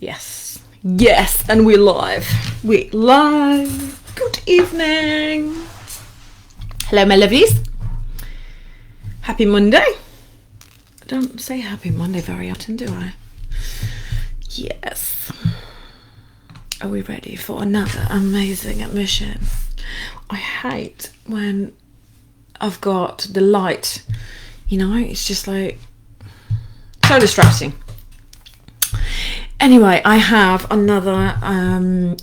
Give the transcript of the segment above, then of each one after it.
Yes. Yes, and we're live. We're live. Good evening. Hello, my lovelies. Happy Monday. I don't say happy Monday very often, do I? Yes. Are we ready for another amazing mission? I hate when I've got the light, it's just like so distracting. Anyway, I have another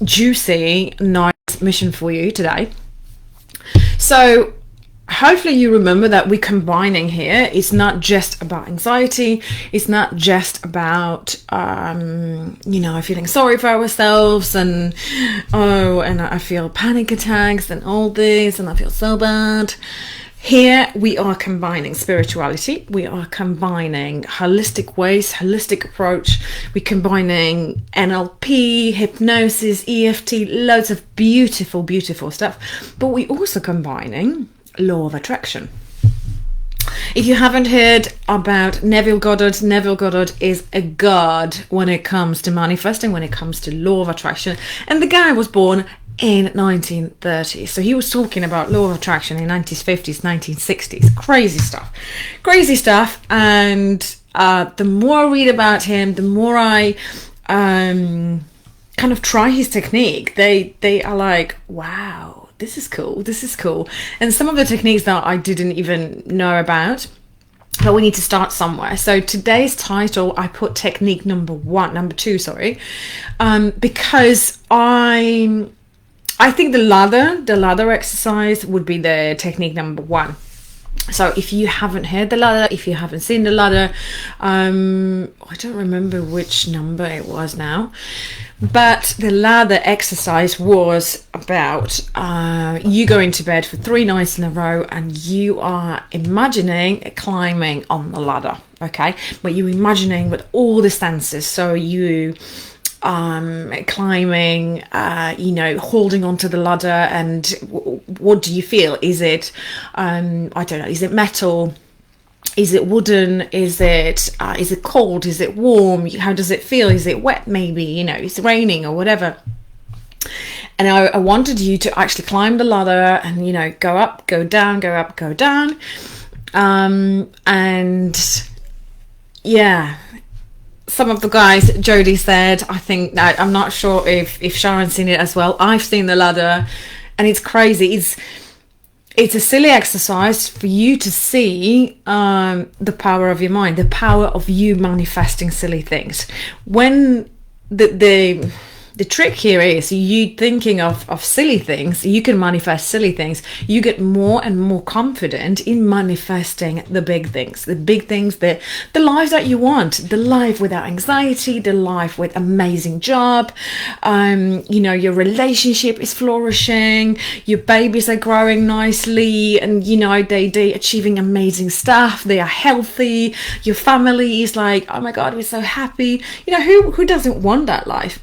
juicy, nice mission for you today. So hopefully you remember that we're combining here. It's not just about anxiety. It's not just about, feeling sorry for ourselves and I feel panic attacks and all this and I feel so bad. Here we are combining spirituality, we are combining holistic ways, holistic approach, we're combining NLP, hypnosis, EFT, loads of beautiful, beautiful stuff, but we're also combining law of attraction. If you haven't heard about Neville Goddard is a god when it comes to manifesting, when it comes to law of attraction, and the guy was born in 1930. So he was talking about law of attraction in 1950s, 1960s. Crazy stuff. And the more I read about him, the more I kind of try his technique. They are like, wow, this is cool. And some of the techniques that I didn't even know about, but we need to start somewhere. So today's title, I put technique number two, because I think the ladder exercise would be the technique number one. So if you haven't heard the ladder, if you haven't seen the ladder, I don't remember which number it was now, but the ladder exercise was about you going to bed for 3 nights in a row and you are imagining climbing on the ladder, okay? But you're imagining with all the senses. So you climbing, holding onto the ladder, and what do you feel? Is it I don't know, is it metal, is it wooden, is it cold, is it warm, how does it feel, is it wet, maybe it's raining or whatever. And I wanted you to actually climb the ladder and go up, go down, go up, go down, and yeah, some of the guys, Jodie said, I think that, I'm not sure if Sharon's seen it as well. I've seen the ladder and it's crazy. It's a silly exercise for you to see the power of your mind, the power of you manifesting silly things. When the trick here is you thinking of silly things, you can manifest silly things. You get more and more confident in manifesting the big things, the life that you want, the life without anxiety, the life with amazing job. Your relationship is flourishing, your babies are growing nicely, and they achieving amazing stuff. They are healthy. Your family is like, oh my God, we're so happy. Who doesn't want that life?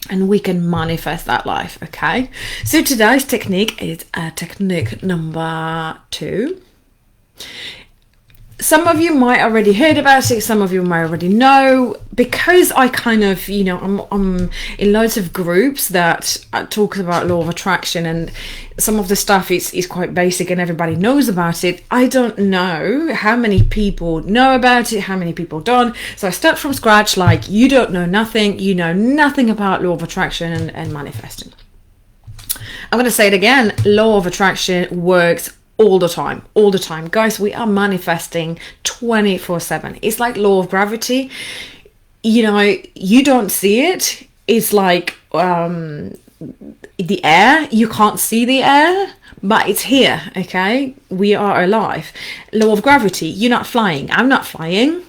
And we can manifest that life, okay? So today's technique is technique number 2. Some of you might already heard about it, some of you might already know, because I kind of, I'm in loads of groups that talk about law of attraction, and some of the stuff is quite basic and everybody knows about it. I don't know how many people know about it, how many people don't. So I start from scratch, like you don't know nothing, you know nothing about law of attraction and manifesting. I'm going to say it again, law of attraction works all the time, guys. We are manifesting 24/7. It's like law of gravity. You don't see it. It's like the air. You can't see the air, but it's here, okay? We are alive. Law of gravity. You're not flying. I'm not flying.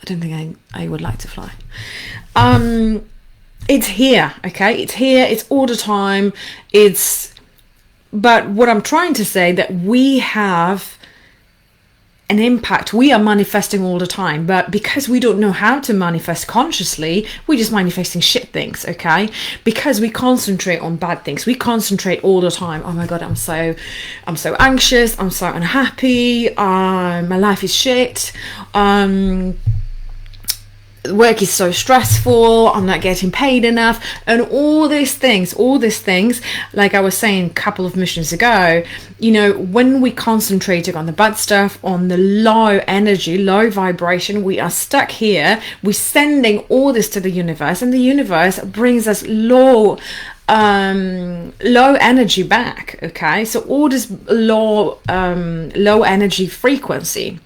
I don't think I would like to fly. It's here, okay? It's here. It's all the time. But what I'm trying to say, that we have an impact. We are manifesting all the time, but because we don't know how to manifest consciously, we're just manifesting shit things, okay? Because we concentrate on bad things. We concentrate all the time. Oh my God, I'm so anxious. I'm so unhappy. My life is shit. work is so stressful, I'm not getting paid enough, and all these things, like I was saying a couple of missions ago, you know, when we concentrating on the bad stuff, on the low energy, low vibration, we are stuck here, we're sending all this to the universe, and the universe brings us low energy back. Okay, so all this low energy frequency,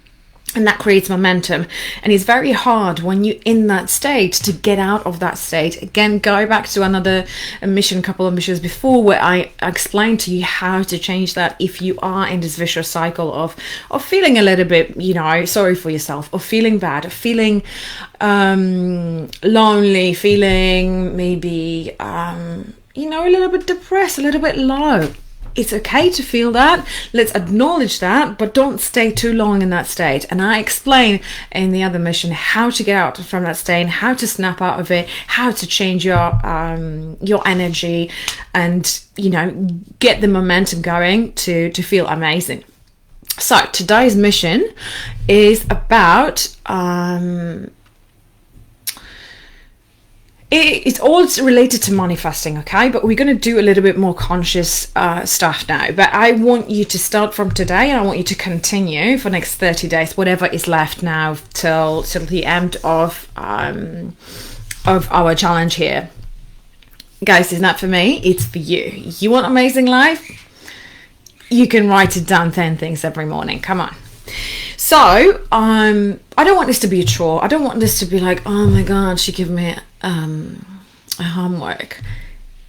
and that creates momentum, and it's very hard when you're in that state to get out of that state. Again, go back to another mission, couple of missions before, where I explained to you how to change that if you are in this vicious cycle of feeling a little bit, you know, sorry for yourself, or feeling bad, or feeling lonely, feeling maybe you know, a little bit depressed, a little bit low. It's okay to feel that. Let's acknowledge that, but don't stay too long in that state. And I explain in the other mission how to get out from that state, how to snap out of it, how to change your energy, and, you know, get the momentum going to feel amazing. So today's mission is about it's all related to manifesting, okay? But we're going to do a little bit more conscious stuff now. But I want you to start from today, and I want you to continue for the next 30 days, whatever is left now till the end of our challenge here. Guys, it's not for me, it's for you. You want amazing life? You can write it down 10 things every morning. Come on. So, I don't want this to be a chore. I don't want this to be like, oh my God, she gave me a homework.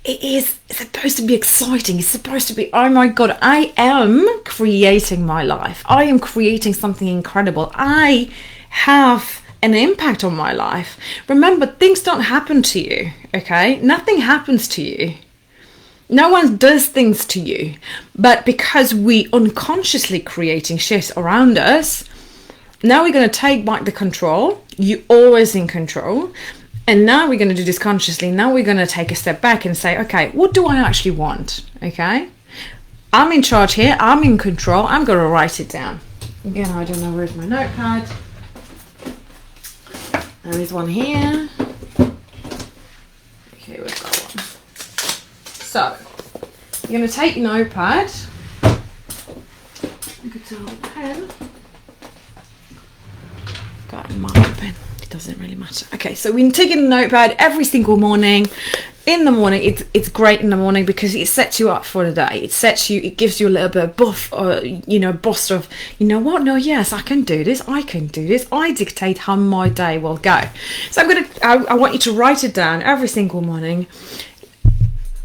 It is supposed to be exciting. It's supposed to be, oh my God, I am creating my life. I am creating something incredible. I have an impact on my life. Remember, things don't happen to you, okay? Nothing happens to you. No one does things to you, but because we unconsciously creating shifts around us, now we're going to take back the control. You're always in control. And now we're going to do this consciously. Now we're going to take a step back and say, okay, what do I actually want? Okay, I'm in charge here. I'm in control. I'm going to write it down. Again, I don't know where's my notepad. There is one here. Okay, we've got one. So, you're going to take your notepad, you could tell the pen, got a marker pen, it doesn't really matter. Okay, so we're taking a notepad every single morning. In the morning, it's great in the morning because it sets you up for the day. It gives you a little bit of buff, or, you know, boost of, you know what, no, yes, I can do this, I dictate how my day will go. So I want you to write it down every single morning.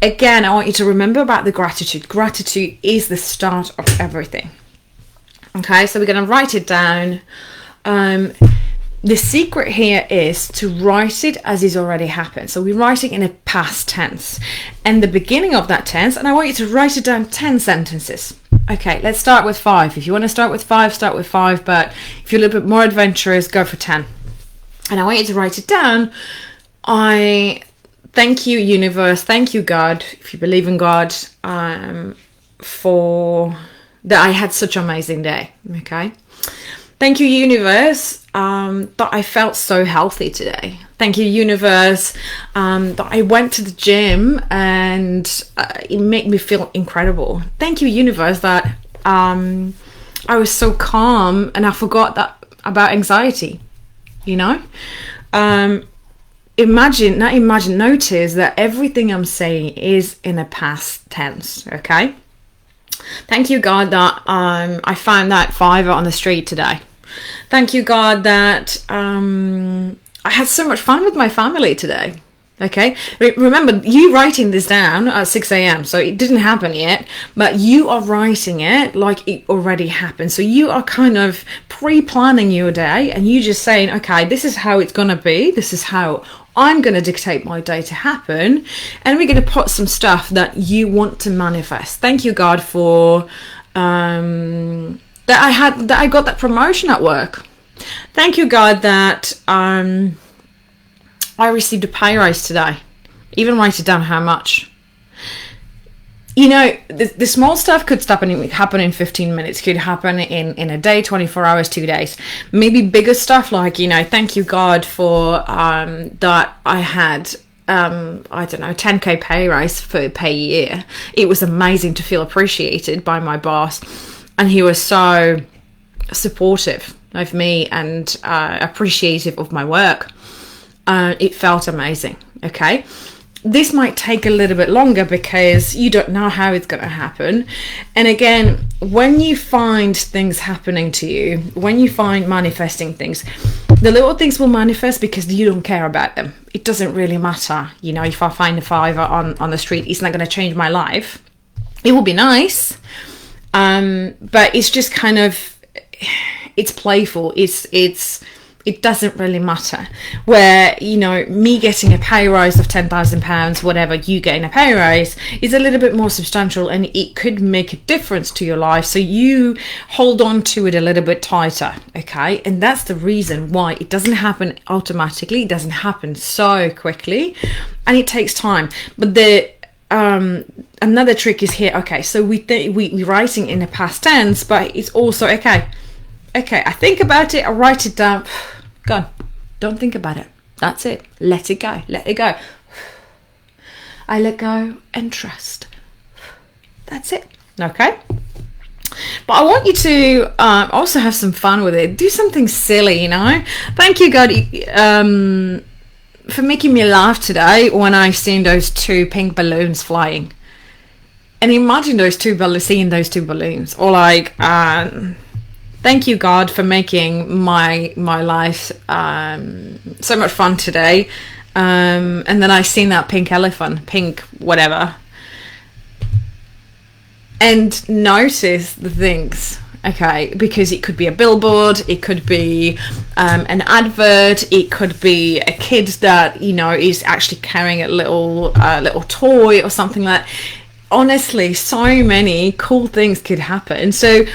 Again, I want you to remember about the gratitude. Gratitude is the start of everything. Okay, so we're going to write it down. The secret here is to write it as it's already happened. So we're writing in a past tense. And the beginning of that tense, and I want you to write it down 10 sentences. Okay, let's start with 5. If you want to start with 5, start with 5. But if you're a little bit more adventurous, go for 10. And I want you to write it down. Thank you, universe. Thank you, God, if you believe in God, for that I had such an amazing day. Okay. Thank you, universe, that I felt so healthy today. Thank you, universe, that I went to the gym and it made me feel incredible. Thank you, universe, that I was so calm and I forgot that about anxiety. You know. Notice that everything I'm saying is in a past tense, okay? Thank you, God, that I found that fiver on the street today. Thank you, God, that I had so much fun with my family today. Okay, remember, you writing this down at 6 a.m. So it didn't happen yet, but you are writing it like it already happened. So you are kind of pre-planning your day, and you just saying, okay, this is how it's going to be. This is how I'm going to dictate my day to happen. And we're going to put some stuff that you want to manifest. Thank you, God, for that I got that promotion at work. Thank you, God, that I received a pay rise today. Even write it down how much. you know, the small stuff could happen in 15 minutes, could happen in a day, 24 hours, 2 days. Maybe bigger stuff like, you know, thank you God for that I had, I don't know, 10k pay rise for pay year. It was amazing to feel appreciated by my boss. And he was so supportive of me and appreciative of my work. It felt amazing, okay? This might take a little bit longer because you don't know how it's going to happen. And again, when you find things happening to you, when you find manifesting things, the little things will manifest because you don't care about them. It doesn't really matter. You know, if I find a fiver on the street, it's not going to change my life. It will be nice. But it's just kind of, it's playful. It doesn't really matter. Where, you know, me getting a pay rise of £10,000, whatever, you getting a pay rise is a little bit more substantial, and it could make a difference to your life. So you hold on to it a little bit tighter, okay? And that's the reason why it doesn't happen automatically. It doesn't happen so quickly, and it takes time. But the another trick is here. Okay, so we're writing in the past tense, but it's also okay, I think about it, I write it down. Gone. Don't think about it. That's it. Let it go. Let it go. I let go and trust. That's it. Okay? But I want you to also have some fun with it. Do something silly, you know? Thank you, God, for making me laugh today when I seen those 2 pink balloons flying. And imagine seeing those 2 balloons. Or like... thank you, God, for making my life so much fun today. And then I seen that pink elephant, pink whatever. And notice the things, okay? Because it could be a billboard, it could be an advert, it could be a kid that, you know, is actually carrying a little toy or something like that. Honestly, so many cool things could happen. So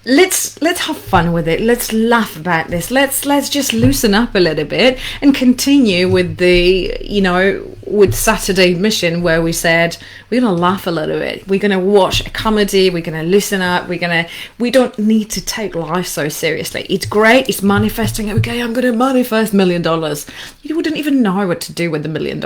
let's have fun with it. Let's laugh about this. Let's just loosen up a little bit and continue with the, you know, with Saturday mission, where we said we're gonna laugh a little bit. We're gonna watch a comedy. We're gonna loosen up. We don't need to take life so seriously. It's great. It's manifesting. Okay, I'm gonna manifest $1 million. You wouldn't even know what to do with the $1 million.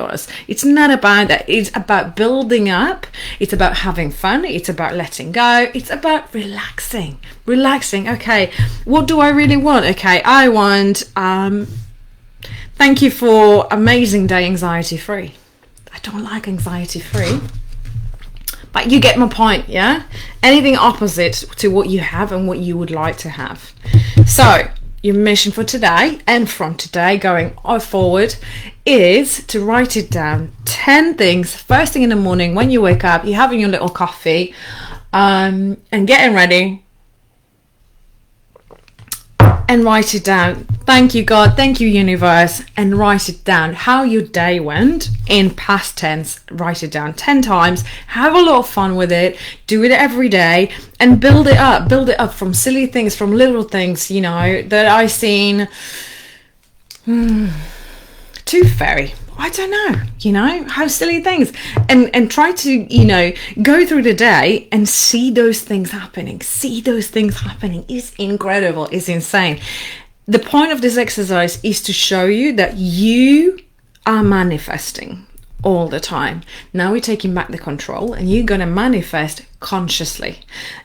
It's not about that. It's about building up. It's about having fun. It's about letting go. It's about relaxing. Okay, what do I really want? Okay, I want thank you for amazing day anxiety free. I don't like anxiety free, but you get my point. Yeah, anything opposite to what you have and what you would like to have. So your mission for today and from today going forward is to write it down. 10 things first thing in the morning when you wake up, you're having your little coffee and getting ready. And write it down. Thank you, God. Thank you, universe. And write it down. How your day went in past tense. Write it down 10 times. Have a lot of fun with it. Do it every day. And build it up. Build it up from silly things, from little things, you know, that I seen. Tooth fairy. I don't know, you know, how silly things. And try to, you know, go through the day and see those things happening. See those things happening. It's incredible. It's insane. The point of this exercise is to show you that you are manifesting all the time. Now we're taking back the control and you're going to manifest consciously.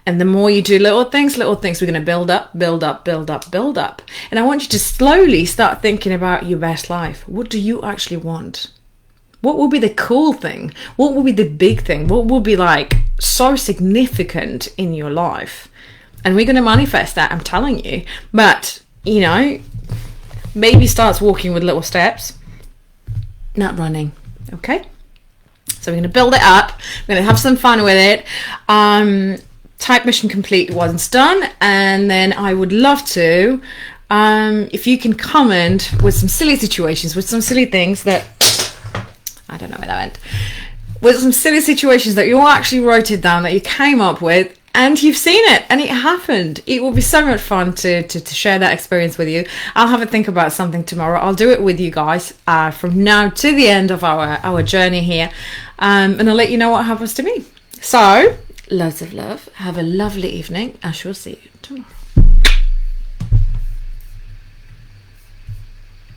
And the more you do little things, we're going to build up. And I want you to slowly start thinking about your best life. What do you actually want? What will be the cool thing? What will be the big thing? What will be like so significant in your life? And we're going to manifest that, I'm telling you. But, you know, maybe starts walking with little steps, not running. Okay, so we're going to build it up. We're going to have some fun with it. Type mission complete once done, and then I would love to, if you can comment with some silly situations, with some silly things that I don't know where that went. With some silly situations that you actually wrote it down, that you came up with, and you've seen it and it happened. It will be so much fun to share that experience with you. I'll have a think about something tomorrow. I'll do it with you guys from now to the end of our journey here, and I'll let you know what happens to me. So, loads of love. Have a lovely evening. I shall see you tomorrow.